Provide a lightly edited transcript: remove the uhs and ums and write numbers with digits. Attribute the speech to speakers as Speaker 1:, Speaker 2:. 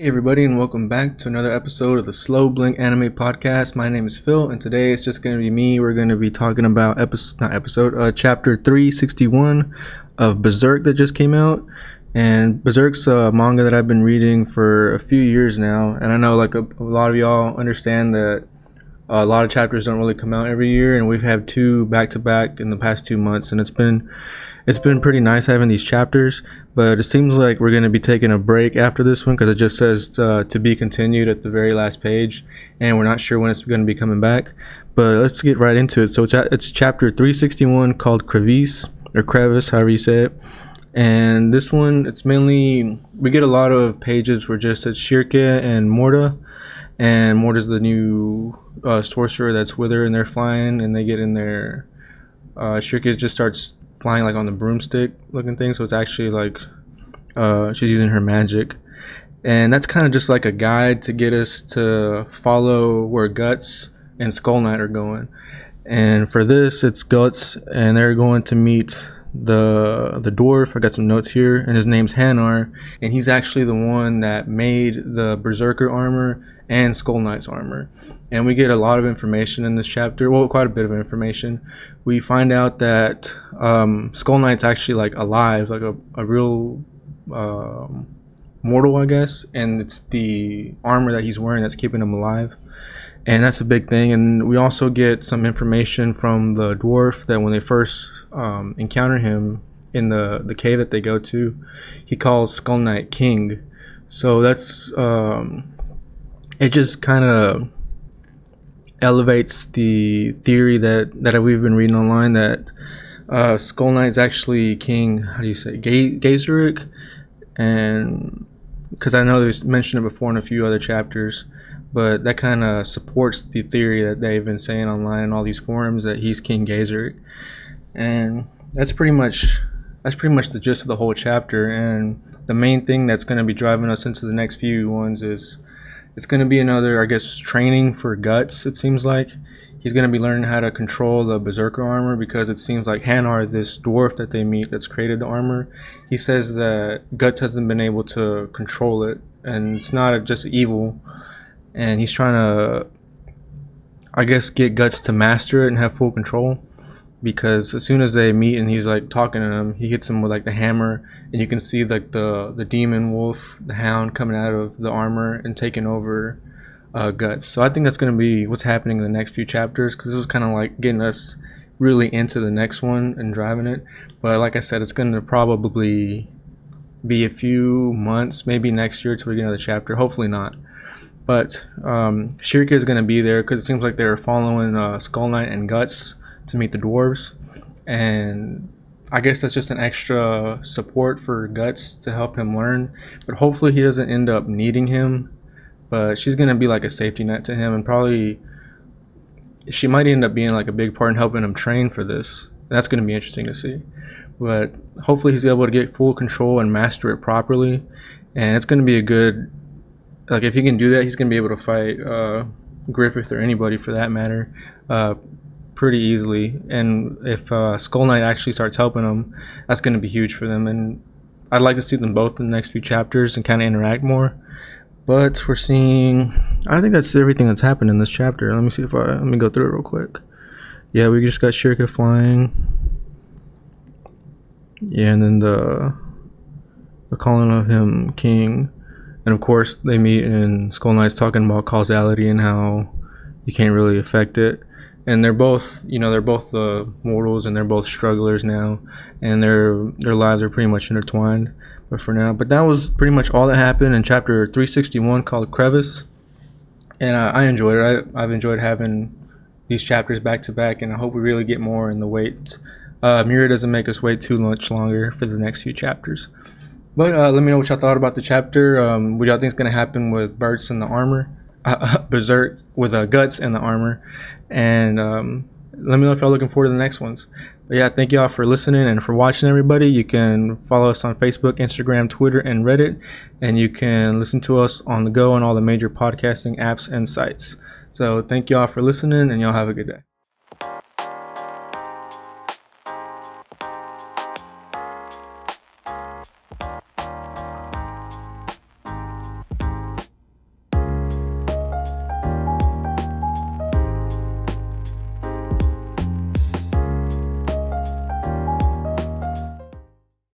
Speaker 1: Hey everybody, and welcome back to another episode of the Slow Blink Anime Podcast. My name is Phil, and today it's just going to be me. We're going to be talking about chapter 361 of Berserk that just came out. And Berserk's a manga that I've been reading for a few years now, and I know like a lot of y'all understand that a lot of chapters don't really come out every year, and we've had two back-to-back in the past 2 months, and it's been pretty nice having these chapters. But it seems like we're going to be taking a break after this one because it just says to be continued at the very last page, and we're not sure when it's going to be coming back. But let's get right into it. So it's chapter 361 called Crevice, or Crevice, however you say it. And this one, it's mainly, we get a lot of pages where just it's Shirke and Morta. And Morta's the new sorcerer that's with her, and they're flying, and they get in there. Shirke just starts flying like on the broomstick looking thing, so it's actually like she's using her magic, and that's kind of just like a guide to get us to follow where Guts and Skull Knight are going. And for this, it's Guts, and they're going to meet the dwarf. I got some notes here, and his name's Hanarr, and he's actually the one that made the Berserker armor and Skull Knight's armor. And we get a lot of information in this chapter, well, quite a bit of information. We find out that Skull Knight's actually like alive, like a real mortal, I guess, and it's the armor that he's wearing that's keeping him alive, and that's a big thing. And we also get some information from the dwarf that when they first encounter him in the cave that they go to, he calls Skull Knight King. So that's it just kind of elevates the theory that we've been reading online that Skull Knight's actually King, how do you say, Berserk, and because I know they mentioned it before in a few other chapters, but that kind of supports the theory that they've been saying online in all these forums that he's King Berserk. And that's pretty much the gist of the whole chapter. And the main thing that's going to be driving us into the next few ones is it's going to be another, I guess, training for Guts. It seems like he's going to be learning how to control the Berserker armor, because it seems like Hanarr, this dwarf that they meet that's created the armor, he says that Guts hasn't been able to control it, and it's not just evil, and he's trying to, I guess, get Guts to master it and have full control. Because as soon as they meet and he's like talking to him, he hits him with like the hammer, and you can see like the demon wolf, the hound, coming out of the armor and taking over Guts. So I think that's going to be what's happening in the next few chapters, because it was kind of like getting us really into the next one and driving it. But like I said, it's going to probably be a few months, maybe next year, till we get another chapter. Hopefully not. But Shirke is going to be there because it seems like they're following Skull Knight and Guts to meet the dwarves, and I guess that's just an extra support for Guts to help him learn. But hopefully he doesn't end up needing him, but she's gonna be like a safety net to him, and probably she might end up being like a big part in helping him train for this, and that's gonna be interesting to see. But hopefully he's able to get full control and master it properly, and it's gonna be a good, like, if he can do that, he's gonna be able to fight Griffith, or anybody for that matter, pretty easily. And if Skull Knight actually starts helping them, that's going to be huge for them, and I'd like to see them both in the next few chapters and kind of interact more. But we're seeing, I think that's everything that's happened in this chapter. Let me see if let me go through it real quick. Yeah, we just got Shirke flying, yeah, and then the calling of him King, and of course they meet, and Skull Knight's talking about causality and how you can't really affect it. And they're both, they're both the mortals, and they're both strugglers now, and their lives are pretty much intertwined. But for now, that was pretty much all that happened in chapter 361 called Crevice, and I enjoyed it. I've enjoyed having these chapters back to back, and I hope we really get more in the wait. Miura doesn't make us wait too much longer for the next few chapters. But let me know what y'all thought about the chapter. What y'all think is going to happen with Berserk and the armor? Berserk with Guts and the armor, and let me know if y'all looking forward to the next ones. But yeah, thank y'all for listening and for watching, everybody. You can follow us on Facebook, Instagram, Twitter, and Reddit, and you can listen to us on the go on all the major podcasting apps and sites. So thank y'all for listening, and y'all have a good day.